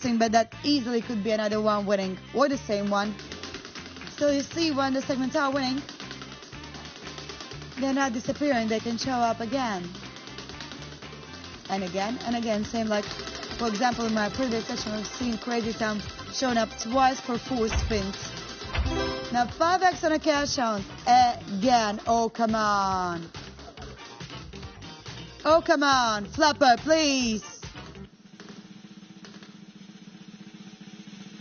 missing, but that easily could be another one winning or the same one. So you see, when the segments are winning, they're not disappearing, they can show up again. And again, same like, for example, in my previous session, we've seen Crazy Town showing up twice for 4 spins. Now 5x on a cash out again. Oh, come on. Oh, come on. Flapper, please.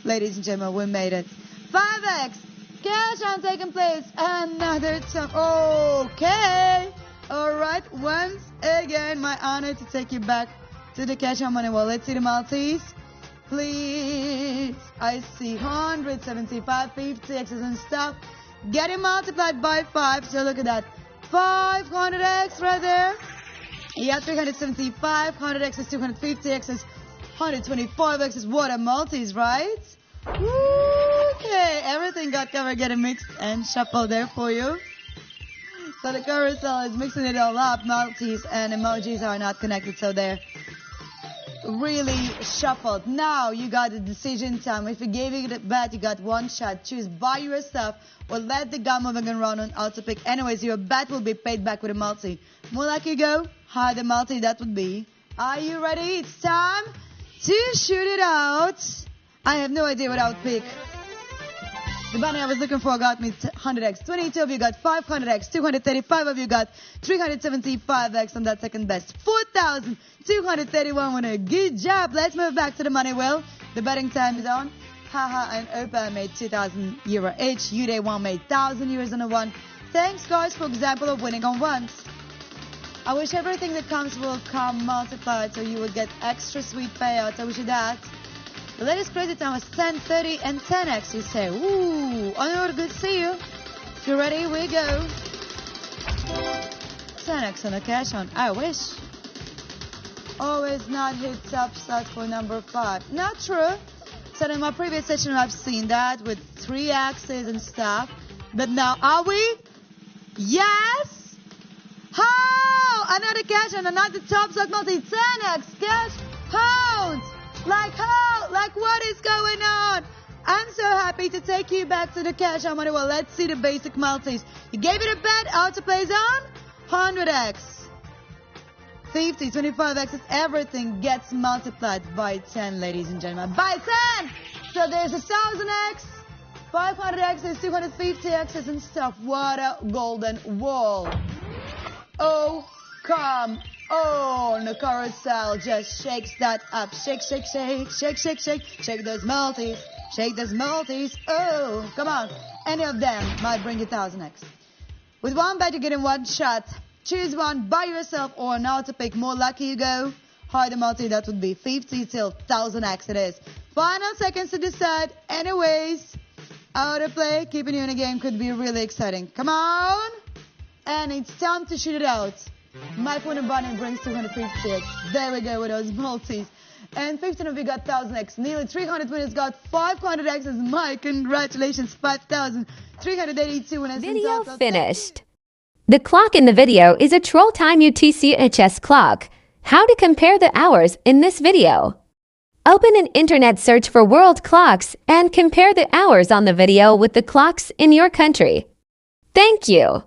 Ladies and gentlemen, we made it. 5x. Cash out taking place. Another time. Okay. All right. Once again, my honor to take you back to the cash out money. Well, let's see the Maltese. Please. I see 175, 50x's and stuff. Getting multiplied by 5. So look at that. 500x right there. Yeah, 375, 100x's, 250x's, 125x's. What a Maltese, right? Okay, everything got covered, getting mixed and shuffled there for you. So the carousel is mixing it all up. Maltese and emojis are not connected, so they're really shuffled. Now you got the decision time. If you gave you the bet, you got one shot. Choose buy yourself or let the gun moving around on auto pick. Anyways, your bet will be paid back with a multi. More like you go, higher the multi that would be. Are you ready? It's time to shoot it out. I have no idea what I would pick. The bunny I was looking for got me 100x. 22 of you got 500x. 235 of you got 375x on that second best. 4,231 winner. Good job. Let's move back to the money wheel. The betting time is on. Haha and Opa made 2,000 euro each. Uday one made 1,000 euros on a one. Thanks guys for example of winning on ones. I wish everything that comes will come multiplied so you will get extra sweet payouts. I wish you that. The latest credit time was 10, 30, and 10x. You say, ooh, Honor, good to see you. If you're ready, we go. 10x on a cash on. I wish. Always not hit top start for number 5. Not true. So in my previous session, I've seen that with 3 axes and stuff. But now, are we? Yes. How? Another cash on, another top stock multi. 10x cash pounds. Like how? Like what is going on? I'm so happy to take you back to the cash out money. Well, let's see the basic multis. You gave it a bet. Auto plays on 100x, 50, 25x. Everything gets multiplied by 10, ladies and gentlemen. By 10. So there's 1,000x, 500x's, 250x's and stuff. What a golden wall. Oh, come on, the carousel just shakes that up. Shake, shake, shake, shake, shake, shake. Shake those multis. Shake those multis. Oh, come on. Any of them might bring you 1,000x. With one bet, you get in one shot. Choose one by yourself or now to pick. More lucky you go. Higher multi, that would be 50 till 1,000x it is. Final seconds to decide. Anyways, auto play, keeping you in a game could be really exciting. Come on. And it's time to shoot it out. My phone and bunny brings 250x. There we go with those multis. And 15 of you got 1,000x. Nearly 300 winners got 500x's. My congratulations, 5,382 winners. Video finished. The clock in the video is a Troll Time UTC-HS clock. How to compare the hours in this video. Open an internet search for world clocks and compare the hours on the video with the clocks in your country. Thank you.